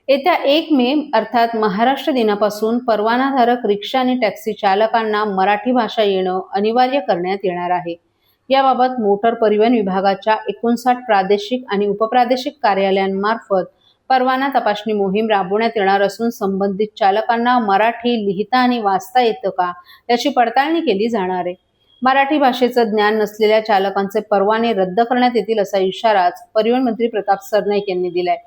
येत्या 1 मे अर्थात महाराष्ट्र दिनापासून परवानाधारक रिक्षा आणि टॅक्सी चालकांना मराठी भाषा येणं अनिवार्य करण्यात येणार आहे. याबाबत मोटर परिवहन विभागाच्या 59 प्रादेशिक आणि उपप्रादेशिक कार्यालयांमार्फत परवाना तपासणी मोहीम राबवण्यात येणार असून संबंधित चालकांना मराठी लिहिता आणि वाचता येतं का याची पडताळणी केली जाणार आहे. मराठी भाषेचं ज्ञान नसलेल्या चालकांचे परवाने रद्द करण्यात येतील असा इशाराच परिवहन मंत्री प्रताप सरनाईक यांनी दिलाय.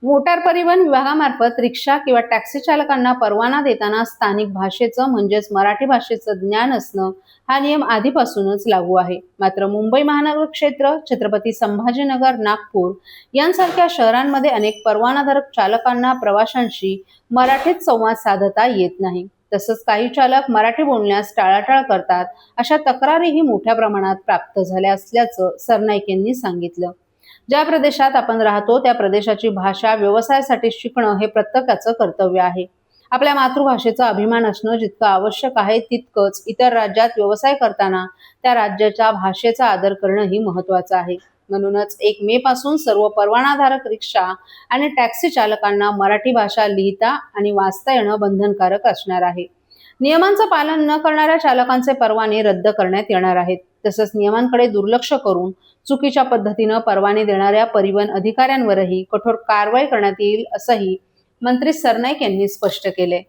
मोटार परिवहन विभागामार्फत रिक्षा किंवा टॅक्सी चालकांना परवाना देताना स्थानिक भाषेचं म्हणजेच मराठी भाषेचं ज्ञान असणं हा नियम आधीपासूनच लागू आहे. मात्र मुंबई महानगर क्षेत्र, छत्रपती संभाजीनगर, नागपूर यांसारख्या शहरांमध्ये अनेक परवानाधारक चालकांना प्रवाशांशी मराठीत संवाद साधता येत नाही. तसंच काही चालक मराठी बोलण्यास टाळाटाळ करतात, अशा तक्रारीही मोठ्या प्रमाणात प्राप्त झाल्या असल्याचं सरनाईक यांनी सांगितलं. ज्या प्रदेशात आपण राहतो त्या प्रदेशाची भाषा व्यवसायासाठी शिकणं हे प्रत्येकाचं कर्तव्य आहे. आपल्या मातृभाषेचा अभिमान असणं जितकं आवश्यक आहे तितकंच इतर राज्यात व्यवसाय करताना त्या राज्याच्या भाषेचा आदर करणंही महत्त्वाचं आहे. म्हणूनच 1 मे पासून सर्व परवानाधारक रिक्षा आणि टॅक्सी चालकांना मराठी भाषा लिहिता आणि वाचता येणं बंधनकारक असणार आहे. नियमांचं पालन न करणाऱ्या चालकांचे परवाने रद्द करण्यात येणार आहेत. तसंच नियमांकडे दुर्लक्ष करून चुकीच्या पद्धतीनं परवाने देणाऱ्या परिवहन अधिकाऱ्यांवरही कठोर कारवाई करण्यात येईल असंही मंत्री सरनाईक यांनी स्पष्ट केले.